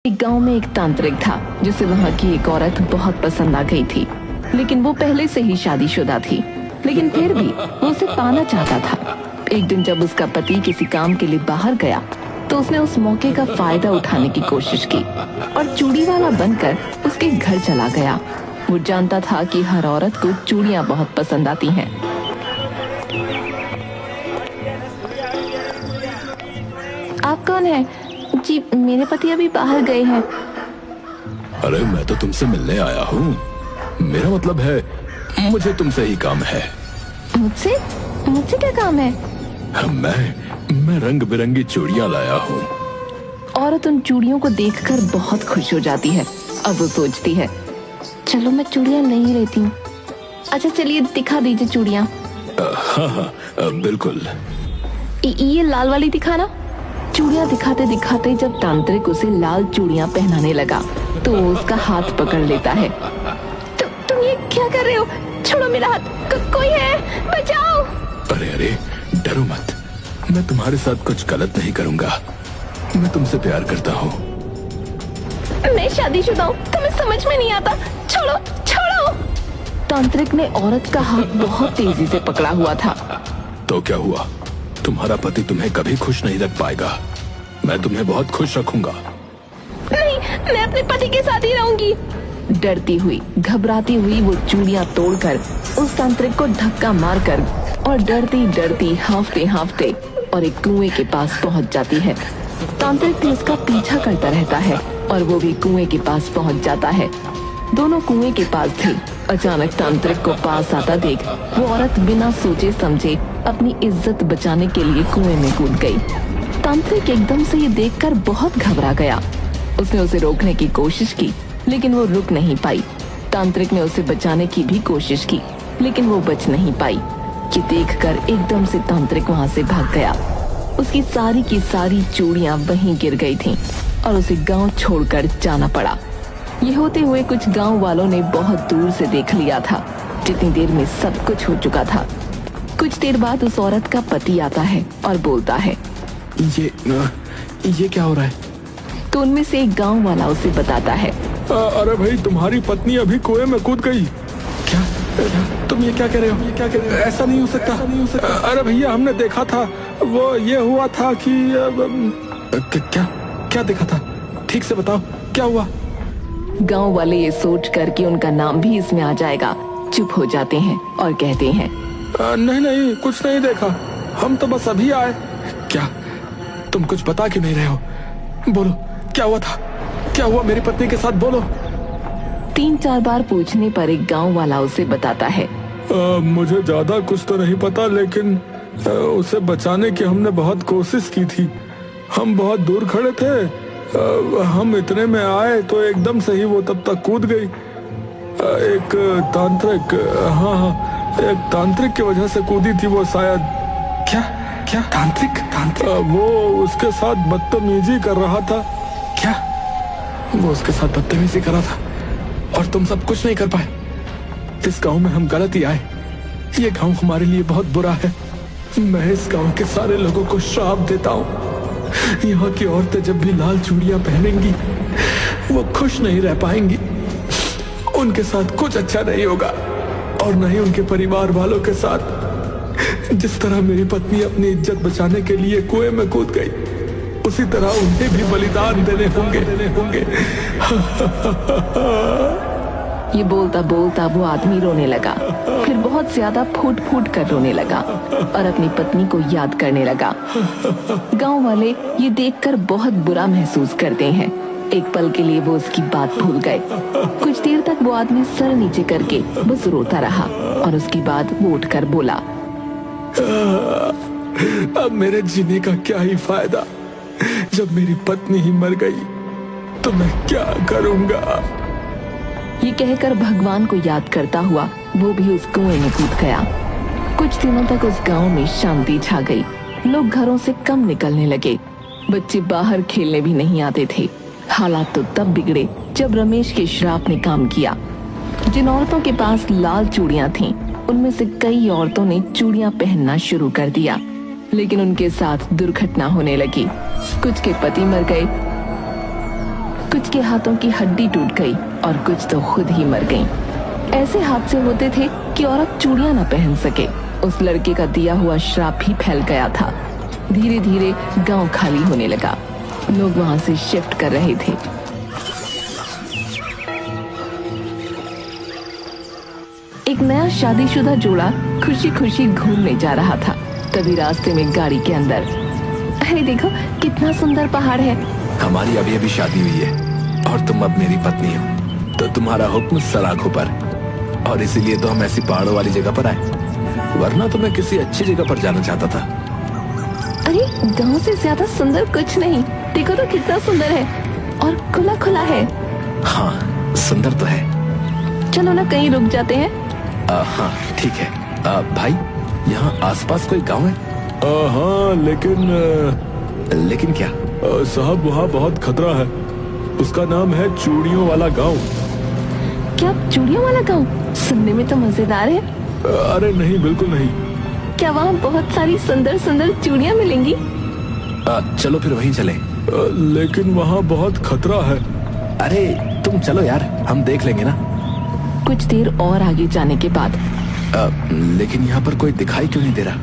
एक गांव में एक तांत्रिक था जिसे वहां की एक औरत बहुत पसंद आ गई थी, लेकिन वो पहले से ही शादीशुदा थी। लेकिन फिर भी वो उसे पाना चाहता था। एक दिन जब उसका पति किसी काम के लिए बाहर गया तो उसने उस मौके का फायदा उठाने की कोशिश की और चूड़ी वाला बनकर उसके घर चला गया। वो जानता था कि हर औरत को चूड़ियां बहुत पसंद आती हैं। आप कौन है? जी, मेरे पति अभी बाहर गए हैं। अरे मैं तो तुमसे मिलने आया हूँ। मेरा मतलब है मुझे तुमसे ही काम है। मुझसे? मुझसे क्या काम है? मैं रंग बिरंगी चूड़ियाँ लाया हूँ। औरत उन चूड़ियों को देखकर बहुत खुश हो जाती है। अब वो सोचती है, चलो मैं चूड़ियाँ नहीं लेती हूँ। अच्छा चलिए दिखा दीजिए चूड़ियाँ। हाँ, बिल्कुल। ये लाल वाली दिखाना। चूड़ियाँ दिखाते दिखाते जब तांत्रिक उसे लाल चूड़ियाँ पहनाने लगा तो वो उसका हाथ पकड़ लेता है। तुम ये क्या कर रहे हो? छोड़ो मेरा हाथ। कोई है, बचाओ। अरे डरो मत, मैं तुम्हारे साथ कुछ गलत नहीं करूँगा। मैं तुमसे प्यार करता हूँ। मैं शादीशुदा हूँ, तुम्हें समझ में नहीं आता। छोड़ो छोड़ो। तांत्रिक ने औरत का हाथ बहुत तेजी से पकड़ा हुआ था। तो क्या हुआ? तुम्हारा पति तुम्हें कभी खुश नहीं रख पाएगा। मैं तुम्हें बहुत खुश रखूंगा। नहीं, मैं अपने पति के साथ ही रहूंगी। डरती हुई घबराती हुई वो चूड़ियां तोड़कर उस तांत्रिक को धक्का मारकर और डरती डरती हांफते हांफते और एक कुएं के पास पहुंच जाती है। तांत्रिक भी उसका पीछा करता रहता है और वो भी कुएं के पास पहुंच जाता है। दोनों कुएं के पास थे। अचानक तांत्रिक को पास आता देख वो औरत बिना सोचे समझे अपनी इज्जत बचाने के लिए कुएं में कूद गई। तांत्रिक एकदम से ये देखकर बहुत घबरा गया। उसने उसे रोकने की कोशिश की लेकिन वो रुक नहीं पाई। तांत्रिक ने उसे बचाने की भी कोशिश की लेकिन वो बच नहीं पाई। ये देखकर एकदम से तांत्रिक वहां से भाग गया। उसकी सारी की सारी चूड़ियां वहीं गिर गई थीं और उसे गांव छोड़कर जाना पड़ा। ये होते हुए कुछ गांव वालों ने बहुत दूर से देख लिया था। जितनी देर में सब कुछ हो चुका था। कुछ देर बाद उस औरत का पति आता है और बोलता है, ये क्या हो रहा है? तो उनमें से एक गांव वाला उसे बताता है, अरे भाई, तुम्हारी पत्नी अभी कुएं में कूद गई। क्या? तुम ये क्या कह रहे हो? ये क्या कह रहे हो? ऐसा नहीं हो सकता। अरे भैया, हमने देखा था। वो ये हुआ था कि क्या देखा था? ठीक से बताओ, क्या हुआ? गांव वाले ये सोच कर कि उनका नाम भी इसमें आ जाएगा चुप हो जाते हैं और कहते हैं, नहीं, कुछ नहीं देखा। हम तो बस अभी आए। क्या तुम कुछ बता क्यों नहीं रहे हो? बोलो, क्या हुआ था? क्या हुआ मेरी पत्नी के साथ? बोलो। 3-4 बार पूछने पर एक गांव वाला उसे बताता है, मुझे ज्यादा कुछ तो नहीं पता, लेकिन उसे बचाने की हमने बहुत कोशिश की थी। हम बहुत दूर खड़े थे। हम इतने में आए तो एकदम से ही वो तब तक कूद गई। एक तांत्रिक, हाँ, एक तांत्रिक की वजह से कूदी थी वो शायद। क्या तांत्रिक? वो उसके साथ बदतमीजी कर रहा था। क्या? वो उसके साथ बदतमीजी कर रहा था और तुम सब कुछ नहीं कर पाए? इस गांव में हम गलत ही आए। ये गांव हमारे लिए बहुत बुरा है। मैं इस गांव के सारे लोगों को श्राप देता हूँ। यहाँ की औरतें जब भी लाल चूड़ियां पहनेंगी वो खुश नहीं रह पाएंगी। उनके साथ कुछ अच्छा नहीं होगा और न ही उनके परिवार वालों के साथ। जिस तरह मेरी पत्नी अपनी इज्जत बचाने के लिए कुएं में कूद गई, उसी तरह उन्हें भी बलिदान देने होंगे। ये बोलता बोलता वो आदमी रोने लगा। फिर बहुत ज्यादा फूट फूट कर रोने लगा और अपनी पत्नी को याद करने लगा। गांव वाले ये देखकर बहुत बुरा महसूस करते हैं। एक पल के लिए वो उसकी बात भूल गए। कुछ देर तक वो आदमी सर नीचे करके बस रोता रहा और उसके बाद वो उठकर बोला, अब मेरे जीने का क्या ही फायदा? जब मेरी पत्नी ही मर गई तो मैं क्या करूंगा? ये कहकर भगवान को याद करता हुआ वो भी उस कुएं में कूद गया। कुछ दिनों तक उस गांव में शांति छा गई। लोग घरों से कम निकलने लगे। बच्चे बाहर खेलने भी नहीं आते थे। हालात तो तब बिगड़े जब रमेश के श्राप ने काम किया। जिन औरतों के पास लाल चूड़ियां थीं, उनमें से कई औरतों ने चूड़ियां पहनना शुरू कर दिया, लेकिन उनके साथ दुर्घटना होने लगी। कुछ के पति मर गए, कुछ के हाथों की हड्डी टूट गई और कुछ तो खुद ही मर गईं। ऐसे हादसे होते थे कि औरत चूड़ियां न पहन सके। उस लड़के का दिया हुआ श्राप भी फैल गया था। धीरे धीरे गांव खाली होने लगा। लोग वहां से शिफ्ट कर रहे थे। एक नया शादीशुदा जोड़ा खुशी खुशी घूमने जा रहा था। तभी रास्ते में गाड़ी के अंदर, अरे देखो कितना सुंदर पहाड़ है। हमारी अभी अभी शादी हुई है और तुम अब मेरी पत्नी हो, तो तुम्हारा हुक्म सलाखों पर, और इसीलिए तो हम ऐसी पहाड़ों वाली जगह पर आए, वरना तो मैं किसी अच्छी जगह पर जाना चाहता था। अरे गांव से ज्यादा सुंदर कुछ नहीं। देखो तो कितना सुंदर है और खुला खुला है। हाँ सुंदर तो है। चलो ना कहीं रुक जाते हैं। हाँ ठीक है। भाई यहाँ आसपास कोई गांव है? हाँ लेकिन क्या? साहब वहाँ बहुत खतरा है। उसका नाम है चूड़ियों वाला गांव। क्या चूड़ियों वाला गांव? सुनने में तो मजेदार है। अरे नहीं, बिल्कुल नहीं। क्या वहाँ बहुत सारी सुंदर सुंदर चूड़ियाँ मिलेंगी? चलो फिर वहीं चले। लेकिन वहाँ बहुत खतरा है। अरे तुम चलो यार, हम देख लेंगे ना। कुछ देर और आगे जाने के बाद लेकिन यहाँ पर कोई दिखाई क्यों नहीं दे रहा?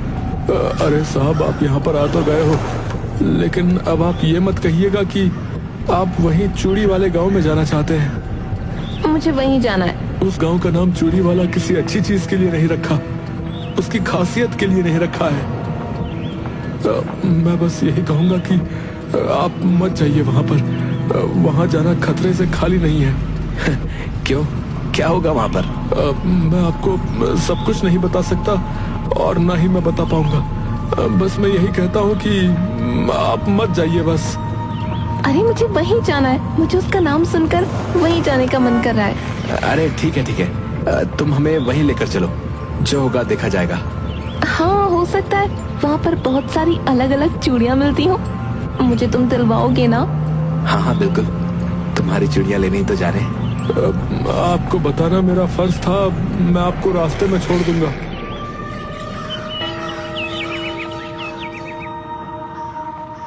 अरे साहब आप यहाँ पर आ तो गए हो, लेकिन अब आप ये मत कहिएगा कि आप वहीं चूड़ी वाले गांव में जाना चाहते हैं। मुझे वहीं जाना है। उस गांव का नाम चूड़ी वाला किसी अच्छी चीज के लिए नहीं रखा, उसकी खासियत के लिए नहीं रखा है। मैं बस यही कहूंगा कि आप मत जाइए वहां पर। वहां जाना खतरे से खाली नहीं है। क्यों, क्या होगा वहाँ पर? मैं आपको सब कुछ नहीं बता सकता और ना ही मैं बता पाऊंगा। बस मैं यही कहता हूँ कि आप मत जाइए बस। अरे मुझे वहीं जाना है। मुझे उसका नाम सुनकर वहीं जाने का मन कर रहा है। अरे ठीक है, तुम हमें वहीं लेकर चलो, जो होगा देखा जाएगा। हाँ हो सकता है वहाँ पर बहुत सारी अलग अलग चूड़ियाँ मिलती हो। मुझे तुम दिलवाओगे ना? हाँ बिल्कुल, तुम्हारी चूड़ियाँ लेने ही तो जा रहे हैं। आपको बताना मेरा फर्ज था। मैं आपको रास्ते में छोड़ दूंगा।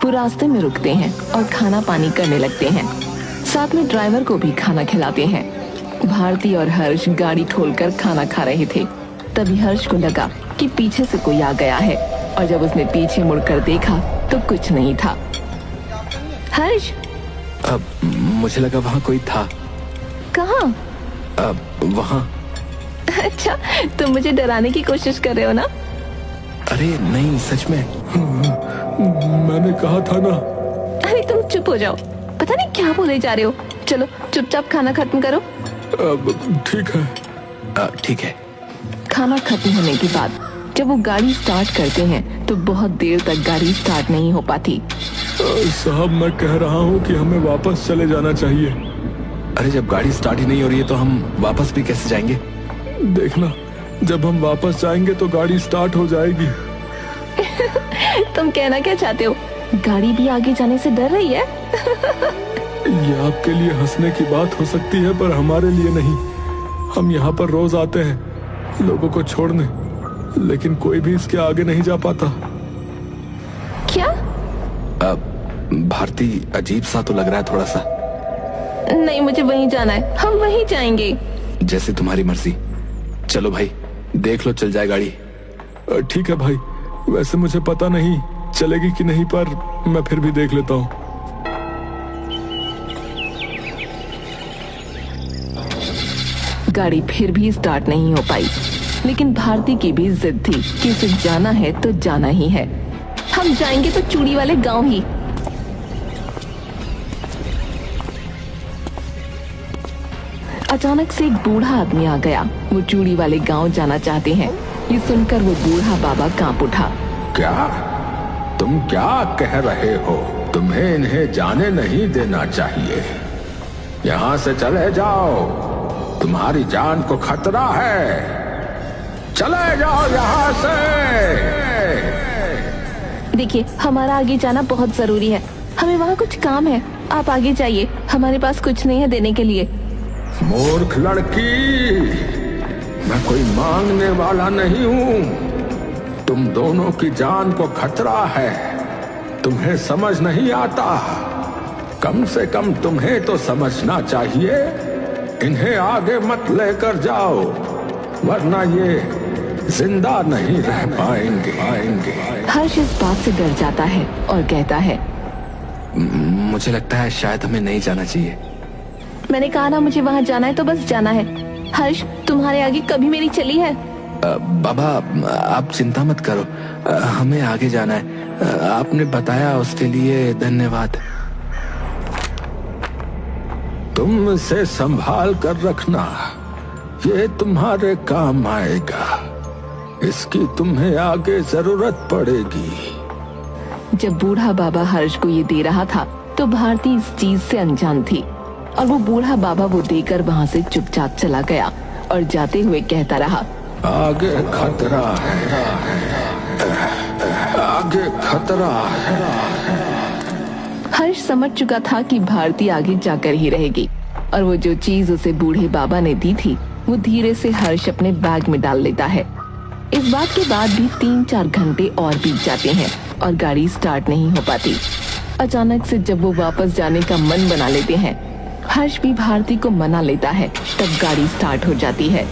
वो रास्ते में रुकते हैं और खाना पानी करने लगते हैं। साथ में ड्राइवर को भी खाना खिलाते हैं। भारती और हर्ष गाड़ी खोलकर खाना खा रहे थे। तभी हर्ष को लगा कि पीछे से कोई आ गया है, और जब उसने पीछे मुड़कर देखा तो कुछ नहीं था। हर्ष, मुझे लगा वहाँ कोई था। कहाँ? वहाँ। अच्छा, तुम मुझे डराने की कोशिश कर रहे हो ना? अरे नहीं, सच में। मैंने कहा था ना। अरे तुम चुप हो जाओ, पता नहीं क्या बोले जा रहे हो। चलो चुपचाप खाना खत्म करो। ठीक है। ठीक है। खाना खत्म होने के बाद जब वो गाड़ी स्टार्ट करते हैं तो बहुत देर तक गाड़ी स्टार्ट नहीं हो पाती। साहब मैं कह रहा हूँ कि हमें वापस चले जाना चाहिए। अरे जब गाड़ी स्टार्ट ही नहीं हो रही है तो हम वापस भी कैसे जाएंगे? देखना, जब हम वापस जाएंगे तो गाड़ी स्टार्ट हो जाएगी। तुम कहना क्या चाहते हो? गाड़ी भी आगे जाने से डर रही है? ये आपके लिए हंसने की बात हो सकती है, पर हमारे लिए नहीं। हम यहाँ पर रोज आते हैं लोगों को छोड़ने, लेकिन कोई भी इसके आगे नहीं जा पाता। क्या? भारती, अजीब सा तो लग रहा है थोड़ा सा। नहीं, मुझे वहीं जाना है। हम वहीं जाएंगे। जैसे तुम्हारी मर्जी। चलो भाई, देख लो चल जाए गाड़ी। ठीक है भाई, वैसे मुझे पता नहीं चलेगी कि नहीं, पर मैं फिर भी देख लेता हूँ। गाड़ी फिर भी स्टार्ट नहीं हो पाई, लेकिन भारती की भी जिद थी कि उसे जाना है तो जाना ही है। हम जाएंगे तो चूड़ी वाले गांव ही। अचानक से एक बूढ़ा आदमी आ गया। वो चूड़ी वाले गांव जाना चाहते हैं। ये सुनकर वो बूढ़ा बाबा कांप उठा। क्या तुम क्या कह रहे हो? तुम्हें इन्हें जाने नहीं देना चाहिए। यहाँ से चले जाओ, तुम्हारी जान को खतरा है। चले जाओ यहाँ से। देखिए, हमारा आगे जाना बहुत जरूरी है। हमें वहाँ कुछ काम है। आप आगे जाइए, हमारे पास कुछ नहीं है देने के लिए। मूर्ख लड़की, मैं कोई मांगने वाला नहीं हूँ। तुम दोनों की जान को खतरा है, तुम्हें समझ नहीं आता। कम से कम तुम्हें तो समझना चाहिए, इन्हें आगे मत लेकर जाओ वरना ये जिंदा नहीं रह पाएंगे। हर्ष इस बात से डर जाता है और कहता है, मुझे लगता है शायद हमें नहीं जाना चाहिए। मैंने कहा ना मुझे वहाँ जाना है तो बस जाना है। हर्ष, तुम्हारे आगे कभी मेरी चली है? बाबा आप चिंता मत करो, हमें आगे जाना है। आपने बताया उसके लिए धन्यवाद। तुम इसे संभाल कर रखना, ये तुम्हारे काम आएगा, इसकी तुम्हें आगे जरूरत पड़ेगी। जब बूढ़ा बाबा हर्ष को ये दे रहा था तो भारती इस चीज से अनजान थी और वो बूढ़ा बाबा वो देकर वहाँ से चुपचाप चला गया और जाते हुए कहता रहा, आगे खतरा है, आगे खतरा है। हर्ष समझ चुका था कि भारती आगे जाकर ही रहेगी और वो जो चीज उसे बूढ़े बाबा ने दी थी वो धीरे से हर्ष अपने बैग में डाल लेता है। इस बात के बाद भी 3-4 घंटे और बीत जाते हैं और गाड़ी स्टार्ट नहीं हो पाती। अचानक से जब वो वापस जाने का मन बना लेते हैं, हर्ष भी भारती को मना लेता है, तब गाड़ी स्टार्ट हो जाती है।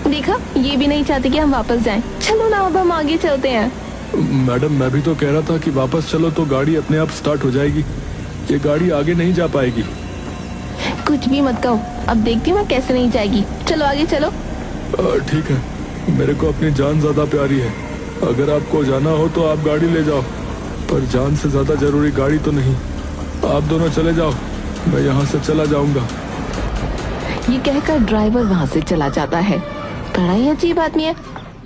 देखा, ये भी नहीं चाहती कि हम वापस जाएं। चलो ना अब हम आगे चलते हैं। मैडम मैं भी तो कह रहा था कि वापस चलो तो गाड़ी अपने आप स्टार्ट हो जाएगी, ये गाड़ी आगे नहीं जा पाएगी। कुछ भी मत कहो, अब देखती हूँ मैं कैसे नहीं जाएगी। चलो आगे चलो। ठीक है, मेरे को अपनी जान ज्यादा प्यारी है, अगर आपको जाना हो तो आप गाड़ी ले जाओ, पर जान से ज्यादा जरूरी गाड़ी तो नहीं। आप दोनों चले जाओ, मैं यहाँ से चला जाऊंगा। ये कहकर ड्राइवर वहाँ से चला जाता है। बड़ा ही अजीब आदमी है।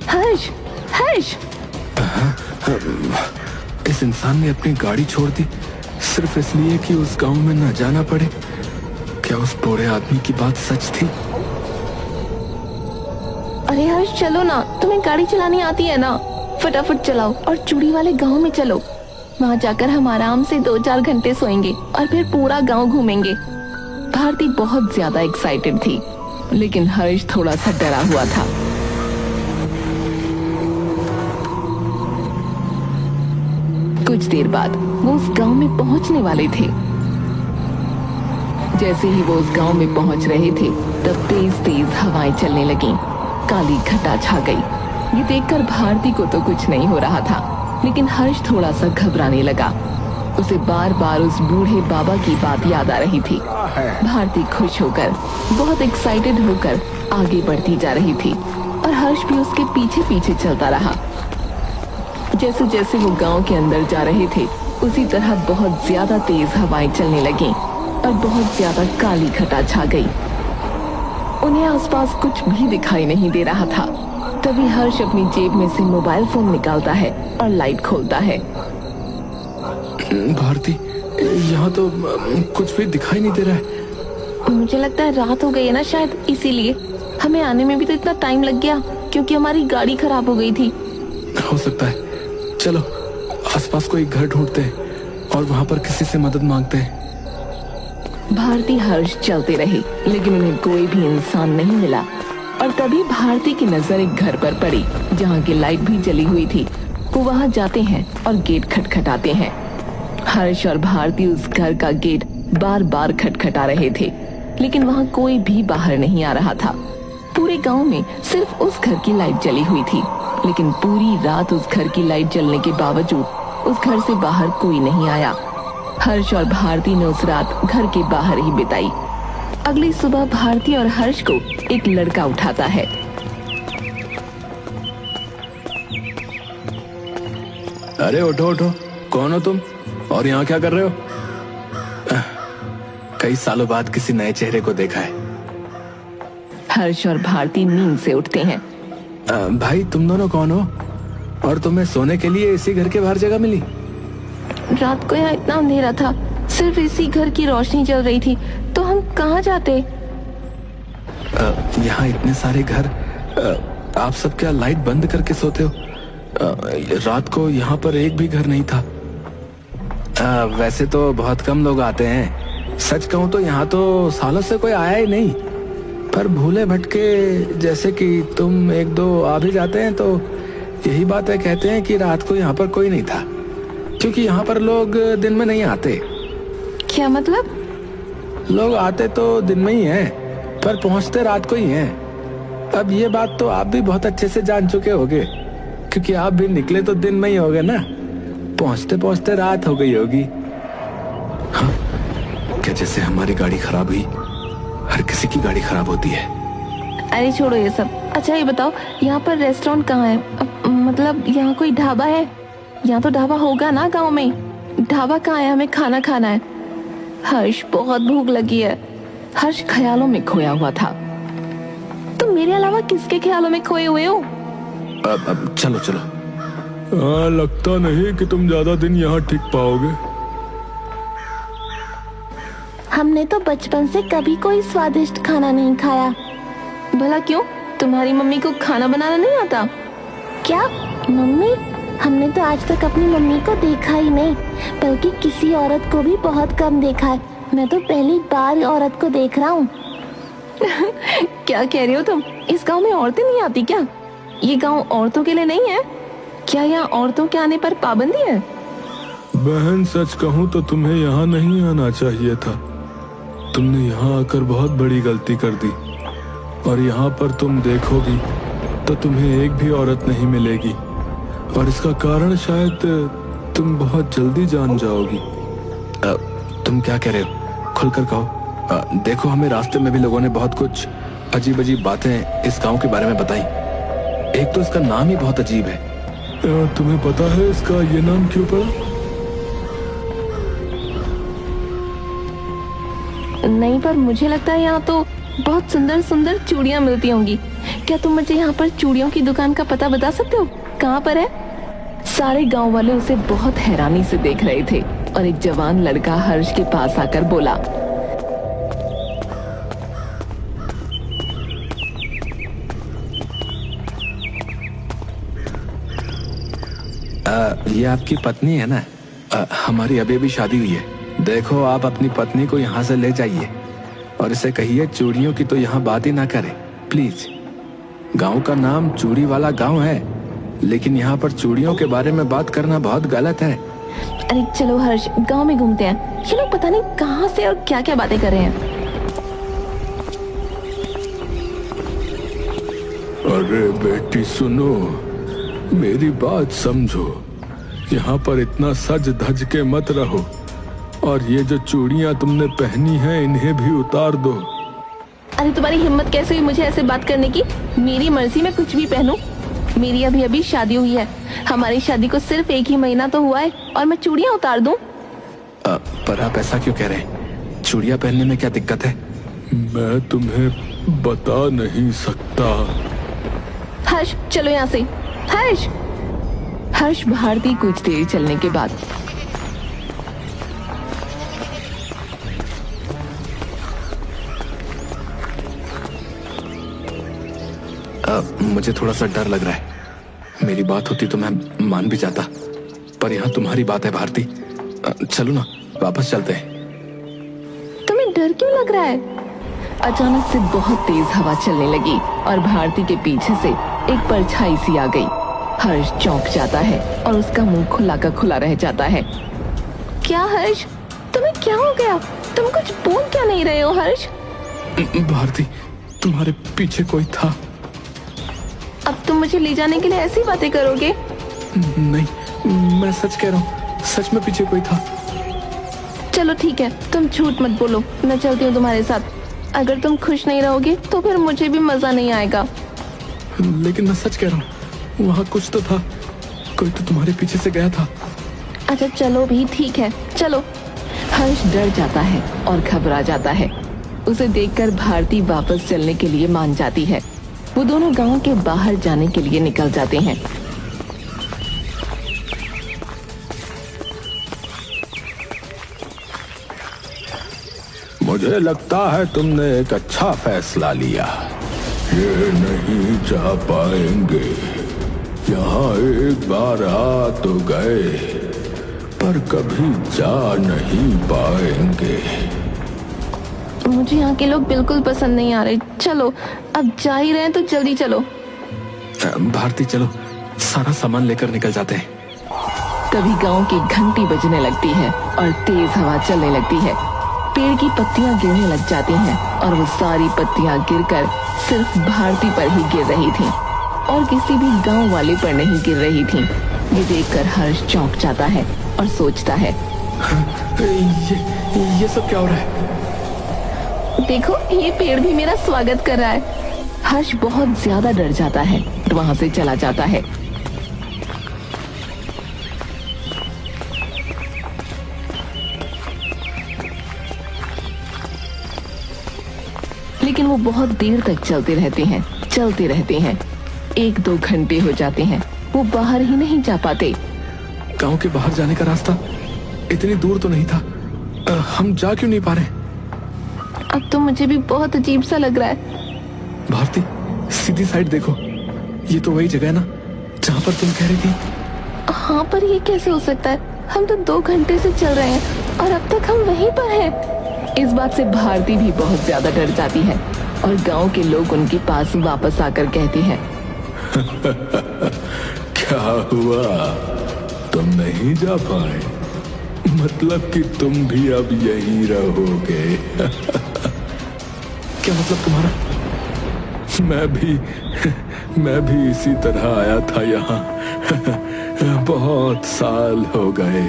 हर्ष, हर्ष! इस इंसान ने अपनी गाड़ी छोड़ दी सिर्फ इसलिए कि उस गांव में न जाना पड़े। क्या उस बूढ़े आदमी की बात सच थी? अरे हर्ष चलो ना, तुम्हें गाड़ी चलानी आती है ना? फटाफट चलाओ और चूड़ी वाले गांव में चलो। वहाँ जाकर हम आराम से 2-4 घंटे सोएंगे और फिर पूरा गांव घूमेंगे। भारती बहुत ज्यादा एक्साइटेड थी, लेकिन हर्ष थोड़ा सा डरा हुआ था। कुछ देर बाद वो उस गांव में पहुंचने वाले थे। जैसे ही वो उस गांव में पहुंच रहे थे, तब तेज तेज हवाएं चलने लगीं। काली घटा छा गई। ये देखकर भारती को तो कुछ नहीं हो रहा था, लेकिन हर्ष थोड़ा सा घबराने लगा। उसे बार बार उस बूढ़े बाबा की बात याद आ रही थी। भारती खुश होकर, बहुत एक्साइटेड होकर आगे बढ़ती जा रही थी और हर्ष भी उसके पीछे पीछे चलता रहा। जैसे जैसे वो गांव के अंदर जा रहे थे, उसी तरह बहुत ज्यादा तेज हवाएं चलने लगीं और बहुत ज्यादा काली घटा छा गई। उन्हें आसपास कुछ भी दिखाई नहीं दे रहा था। तभी हर्ष अपनी जेब में से मोबाइल फोन निकालता है और लाइट खोलता है। भारती, यहाँ तो कुछ भी दिखाई नहीं दे रहा है। मुझे लगता है रात हो गई है ना, शायद इसीलिए। हमें आने में भी तो इतना टाइम लग गया क्योंकि हमारी गाड़ी खराब हो गई थी। हो सकता है। चलो आसपास कोई घर ढूंढते हैं और वहाँ पर किसी से मदद मांगते हैं। भारती हर्ष चलते रहे, लेकिन उन्हें कोई भी इंसान नहीं मिला। और तभी भारती की नजर एक घर पर पड़ी जहाँ की लाइट भी जली हुई थी। वो वहाँ जाते हैं और गेट खटखटाते हैं। हर्ष और भारती उस घर का गेट बार बार खटखटा रहे थे, लेकिन वहाँ कोई भी बाहर नहीं आ रहा था। पूरे गांव में सिर्फ उस घर की लाइट जली हुई थी, लेकिन पूरी रात उस घर की लाइट जलने के बावजूद उस घर से बाहर कोई नहीं आया। हर्ष और भारती ने उस रात घर के बाहर ही बिताई। अगली सुबह भारती और हर्ष को एक लड़का उठाता है। अरे उठो उठो, कौन हो तुम और यहाँ क्या कर रहे हो? कई सालों बाद किसी नए चेहरे को देखा है। हर्ष और भारती नींद से उठते हैं। भाई तुम दोनों कौन हो और तुम्हें सोने के लिए इसी घर के बाहर जगह मिली? रात को यहाँ इतना अंधेरा था, सिर्फ इसी घर की रोशनी जल रही थी, तो हम कहाँ जाते? यहाँ इतने सारे घर, आप सब क्या लाइट बंद करके सोते हो? रात को यहाँ पर एक भी घर नहीं था। वैसे तो बहुत कम लोग आते हैं, सच कहूँ तो यहाँ तो सालों से कोई आया ही नहीं। पर भूले भटके जैसे कि तुम एक दो आ भी जाते हैं, तो यही बात है, कहते हैं कि रात को यहाँ पर कोई नहीं था, क्योंकि यहाँ पर लोग दिन में नहीं आते। क्या मतलब? लोग आते तो दिन में ही हैं, पर पहुंचते रात को ही हैं। अब ये बात तो आप भी बहुत अच्छे से जान चुके होगे, क्योंकि आप भी निकले तो दिन में ही होगे ना। पहुंचते पहुंचते रात हो गई होगी। हाँ, क्या जैसे हमारी गाड़ी खराब हुई, हर किसी की गाड़ी खराब होती है। अरे छोड़ो ये सब। अच्छा ये बताओ, यहाँ पर रेस्टोरेंट कहाँ है? मतलब यहाँ कोई ढाबा है? यहाँ तो ढाबा होगा ना गांव में। ढाबा कहाँ है? हमें खाना खाना है। हर्ष, बहुत भूख लगी है। हर्ष ख्यालों में खोया हुआ था। तुम मेरे अलावा किसके ख्यालों में खोए हुए हो? अब चलो चलो। हाँ, लगता नहीं कि तुम ज्यादा दिन यहाँ टिक पाओगे। हमने तो बचपन से कभी कोई स्वादिष्ट खाना नहीं खाया। भला क्यों? तुम्हारी मम्मी को खाना बनाना नहीं आता क्या? मम्मी? हमने तो आज तक अपनी मम्मी को देखा ही नहीं, बल्कि किसी औरत को भी बहुत कम देखा है। मैं तो पहली बार औरत को देख रहा हूँ। क्या कह रही हो तुम? इस गांव में औरतें नहीं आती क्या? ये गांव औरतों के लिए नहीं है क्या? यहाँ औरतों के आने पर पाबंदी है? बहन, सच कहूँ तो तुम्हें यहाँ नहीं आना चाहिए था। तुमने यहाँ आकर बहुत बड़ी गलती कर दी, और यहाँ पर तुम देखोगी तो तुम्हें एक भी औरत नहीं मिलेगी, और इसका कारण शायद तुम बहुत जल्दी जान जाओगी। तुम क्या कह रहे हो? खुलकर कहो। देखो, हमें रास्ते में भी लोगों ने बहुत कुछ अजीब अजीब बातें इस गांव के बारे में बताई। एक तो इसका नाम ही बहुत अजीब है। तुम्हें पता है इसका ये नाम क्यों पड़ा? नहीं, पर मुझे लगता है यहाँ तो बहुत सुंदर सुंदर चूड़ियाँ मिलती होंगी। क्या तुम मुझे यहाँ पर चूड़ियों की दुकान का पता बता सकते हो? कहाँ पर है? सारे गांव वाले उसे बहुत हैरानी से देख रहे थे, और एक जवान लड़का हर्ष के पास आकर बोला, ये आपकी पत्नी है ना? हमारी अभी अभी शादी हुई है। देखो, आप अपनी पत्नी को यहाँ से ले जाइए और इसे कहिए चूड़ियों की तो यहाँ बात ही ना करे, प्लीज। गांव का नाम चूड़ी वाला गांव है, लेकिन यहाँ पर चूड़ियों के बारे में बात करना बहुत गलत है। अरे चलो हर्ष, गांव में घूमते हैं। ये लोग पता नहीं कहाँ से और क्या क्या बातें कर रहे हैं। अरे बेटी सुनो, मेरी बात समझो। यहाँ पर इतना सज धज के मत रहो, और ये जो चूड़ियाँ तुमने पहनी हैं इन्हें भी उतार दो। अरे तुम्हारी हिम्मत कैसे हुई मुझे ऐसे बात करने की? मेरी मर्जी, मैं कुछ भी पहनूं। मेरी अभी अभी शादी हुई है। हमारी शादी को सिर्फ 1 ही महीना तो हुआ है, और मैं चूड़ियाँ उतार दूं? पर आप ऐसा क्यों कह रहे हैं? चूड़ियाँ पहनने में क्या दिक्कत है? मैं तुम्हें बता नहीं सकता। हर्ष, चलो यहाँ से। हर्ष! हर्ष भारती कुछ देर चलने के बाद मुझे थोड़ा सा डर लग रहा है। मेरी बात होती तो मैं मान भी जाता, पर यहाँ तुम्हारी बात है भारती। चलो ना, वापस चलते हैं। तुम्हें डर क्यों लग रहा है? अचानक से बहुत तेज हवा चलने लगी, और भारती के पीछे से एक परछाई सी आ गई। हर्ष चौंक जाता है, और उसका मुंह खुला का खुला रह जाता है। क्या हर्ष, तुम्हें क्या हो गया? तुम कुछ बोल क्या नहीं रहे हो हर्ष? भारती, तुम्हारे पीछे कोई था। अब तुम मुझे ले जाने के लिए ऐसी बातें करोगे? नहीं, मैं सच कह रहा हूँ, सच में पीछे कोई था। चलो ठीक है, तुम झूठ मत बोलो। मैं चलती हूँ तुम्हारे साथ। अगर तुम खुश नहीं रहोगे तो फिर मुझे भी मजा नहीं आएगा। लेकिन मैं सच कह रहा हूँ, वहाँ कुछ तो था। कोई तो तुम्हारे पीछे से गया था। अच्छा चलो भी, ठीक है, चलो। हर्ष डर जाता है और घबरा जाता है। उसे देखकर भारती वापस चलने के लिए मान जाती है। वो दोनों गांव के बाहर जाने के लिए निकल जाते हैं। मुझे लगता है तुमने एक अच्छा फैसला लिया। ये नहीं जा पाएंगे। यहाँ एक बार आ तो गए, पर कभी जा नहीं पाएंगे। मुझे यहाँ के लोग बिल्कुल पसंद नहीं आ रहे। चलो, अब जा ही रहे हैं तो जल्दी चलो। भारती चलो, सारा सामान लेकर निकल जाते हैं। तभी गांव की घंटी बजने लगती है और तेज हवा चलने लगती है। पेड़ की पत्तियां गिरने लग जाती हैं और वो सारी पत्तियां गिरकर सिर्फ भारती पर ही गिर रही थीं और किसी भी गांव वाले पर नहीं गिर रही थीं। ये देखकर हर्ष चौंक जाता है और सोचता है, ये सब क्या हो रहा है? देखो ये पेड़ भी मेरा स्वागत कर रहा है। हर्ष बहुत ज्यादा डर जाता है और वहां से चला जाता है। लेकिन वो बहुत देर तक चलते रहते हैं। 1-2 घंटे हो जाते हैं, वो बाहर ही नहीं जा पाते। गांव के बाहर जाने का रास्ता इतनी दूर तो नहीं था, हम जा क्यों नहीं पा रहे? अब तो मुझे भी बहुत अजीब सा लग रहा है। भारती, सीधी साइड देखो, ये तो वही जगह है ना जहाँ पर तुम कह रही थी? हाँ, पर ये कैसे हो सकता है? हम तो 2 घंटे से चल रहे हैं और अब तक हम वहीं पर हैं। इस बात से भारती भी बहुत ज्यादा डर जाती है और गांव के लोग उनके पास वापस आकर कहते हैं, क्या हुआ, तुम नहीं जा पाए? मतलब कि तुम भी अब यहीं रहोगे? क्या मतलब तुम्हारा? मैं भी इसी तरह आया था यहाँ। बहुत साल हो गए,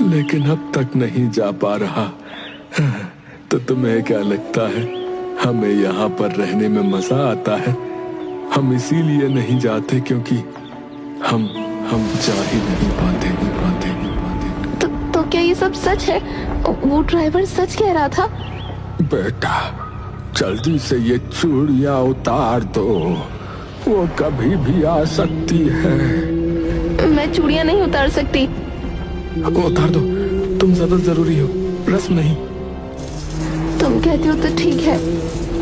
लेकिन अब तक नहीं जा पा रहा। तो तुम्हें क्या लगता है हमें यहाँ पर रहने में मजा आता है? हम इसीलिए नहीं जाते क्योंकि हम जा ही नहीं पाते। तो क्या ये सब सच है? वो ड्राइवर सच कह रहा था? बेटा, जल्दी से ये चूड़ियां उतार दो, वो कभी भी आ सकती है। मैं चूड़ियां नहीं उतार सकती। उतार दो, तुम ज्यादा जरूरी हो, रस्म नहीं। तुम कहते हो तो ठीक है,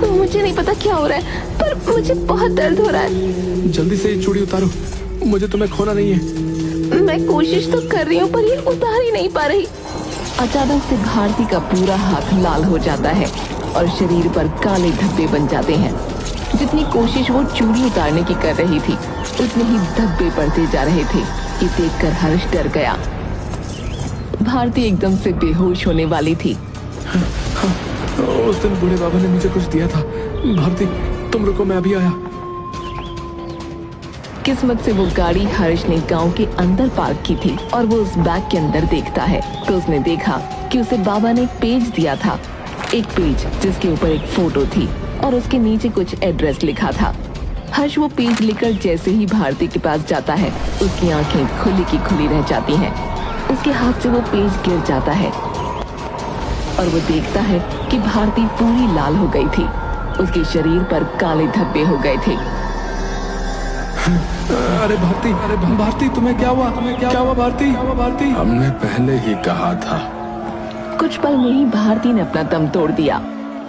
मुझे नहीं पता क्या हो रहा है, पर मुझे बहुत दर्द हो रहा है। जल्दी से ये चूड़ी उतारो, मुझे तुम्हें खोना नहीं है। मैं कोशिश तो कर रही हूँ पर ये उतार ही नहीं पा रही। अचानक से भारती का पूरा हाथ लाल हो जाता है और शरीर पर काले धब्बे बन जाते हैं। जितनी कोशिश वो चूड़ी उतारने की कर रही थी, उतने ही धब्बे पड़ते जा रहे थे। ये देखकर हर्ष डर गया। भारती एकदम से बेहोश होने वाली थी। उस दिन बूढ़े बाबा ने मुझे कुछ दिया था। भारती, तुम रुको, मैं अभी आया। किस्मत से वो गाड़ी हर्ष ने गांव के अंदर पार्क की थी और वो उस बैग के अंदर देखता है तो उसने देखा कि उसे बाबा ने एक पेज दिया था। एक पेज जिसके ऊपर एक फोटो थी और उसके नीचे कुछ एड्रेस लिखा था। हर्ष वो पेज लेकर जैसे ही भारती के पास जाता है, उसकी आंखें खुली की खुली रह जाती हैं। उसके हाथ से वो पेज गिर जाता है और वो देखता है कि भारती पूरी लाल हो गई थी। उसके शरीर पर काले धब्बे हो गए थे। अरे भारती, तुम्हें क्या हुआ? क्या हुआ भारती? हमने पहले ही कहा था। कुछ पल में ही भारती ने अपना दम तोड़ दिया।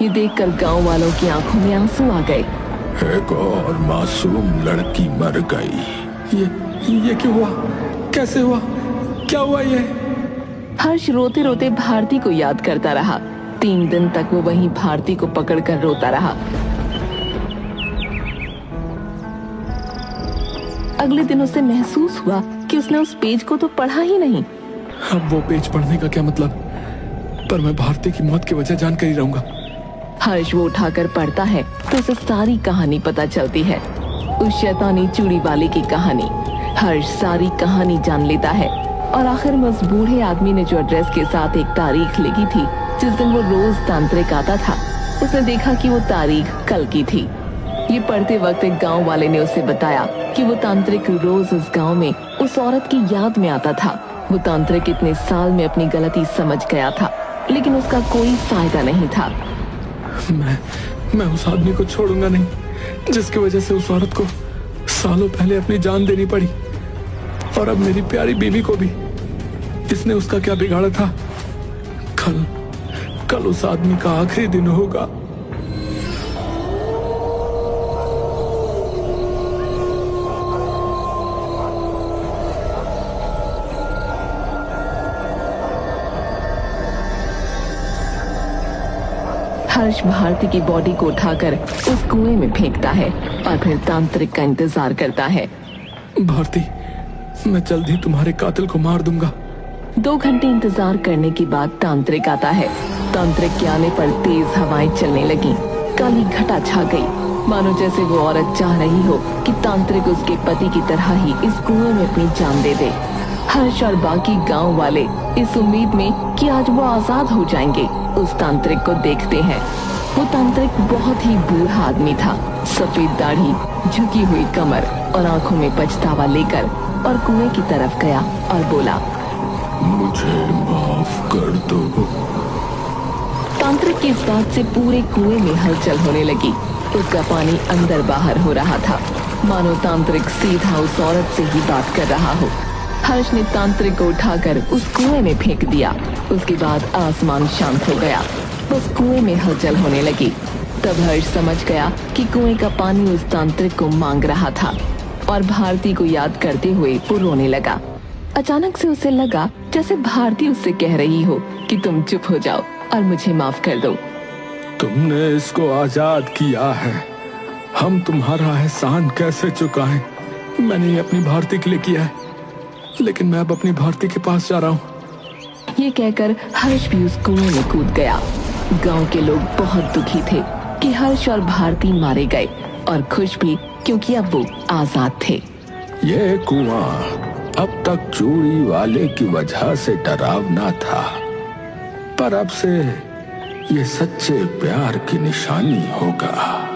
ये देखकर गांव वालों की आंखों में आंसू आ गए। एक और मासूम लड़की मर गई। ये क्यों हुआ? कैसे हुआ? क्या हुआ ये? हर्ष रोते रोते भारती को याद करता रहा। 3 दिन तक वो वहीं भारती को पकड़कर रोता रहा। अगले दिन उसे महसूस हुआ कि उसने उस पेज को तो पढ़ा ही नहीं। अब वो पेज पढ़ने का क्या मतलब? पर मैं भारती की मौत की वजह जानकर ही रहूंगा। हर्ष वो उठाकर पढ़ता है तो उसे सारी कहानी पता चलती है, उस शैतानी चूड़ी वाले की कहानी। हर्ष सारी कहानी जान लेता है और आखिर में उस बूढ़े आदमी ने जो एड्रेस के साथ एक तारीख लिखी थी जिस दिन वो रोज तांत्रिक आता था, उसने देखा कि वो तारीख कल की थी। ये पढ़ते वक्त एक गांव वाले ने उसे बताया कि वो तांत्रिक रोज उस गांव में उस औरत की याद में आता था। वो तांत्रिक इतने साल में अपनी गलती समझ गया था, लेकिन उसका कोई फायदा नहीं था। मैं उस आदमी को छोड़ूंगा नहीं, जिसकी वजह से उस औरत को सालों पहले अपनी जान देनी पड़ी, और अब मेरी प्यारी बीवी को भी। इसने उसका क्या बिगाड़ा था? कल उस आदमी का आखिरी दिन होगा। हर्ष भारती की बॉडी को उठाकर उस कुएं में फेंकता है और फिर तांत्रिक का इंतजार करता है। भारती, मैं जल्द ही तुम्हारे कातिल को मार दूंगा। 2 घंटे इंतजार करने के बाद तांत्रिक आता है। तांत्रिक के आने पर तेज हवाएं चलने लगी, काली घटा छा गई, मानो जैसे वो औरत चाह रही हो कि तांत्रिक उसके पति की तरह ही इस कुएं में अपनी जान दे दे। हर्ष और बाकी गांव वाले इस उम्मीद में कि आज वो आजाद हो जाएंगे उस तांत्रिक को देखते हैं। वो तांत्रिक बहुत ही बूढ़ा आदमी था, सफेद दाढ़ी, झुकी हुई कमर और आंखों में पछतावा लेकर और कुएं की तरफ गया और बोला, मुझे माफ कर दो। तांत्रिक की इस बात से पूरे कुएं में हलचल होने लगी। उसका पानी अंदर बाहर हो रहा था, मानो तांत्रिक सीधा उस औरत से ही बात कर रहा हो। हर्ष ने तांत्रिक को उठाकर उस कुएं में फेंक दिया। उसके बाद आसमान शांत हो गया, बस कुएं में हलचल होने लगी। तब हर्ष समझ गया कि कुएं का पानी उस तांत्रिक को मांग रहा था और भारती को याद करते हुए वो रोने लगा। अचानक से उसे लगा जैसे भारती उससे कह रही हो कि तुम चुप हो जाओ और मुझे माफ कर दो। तुमने इसको आजाद किया है, हम तुम्हारा एहसान कैसे चुकाएं? मैंने ये अपनी भारती के लिए किया है, लेकिन मैं अब अपनी भारती के पास जा रहा हूँ। ये कहकर हर्ष भी उस कुएं में कूद गया। गांव के लोग बहुत दुखी थे कि हर्ष और भारती मारे गए और खुश भी, क्योंकि अब वो आजाद थे। ये कुआं अब तक चूड़ी वाले की वजह से डरावना था, पर अब से ये सच्चे प्यार की निशानी होगा।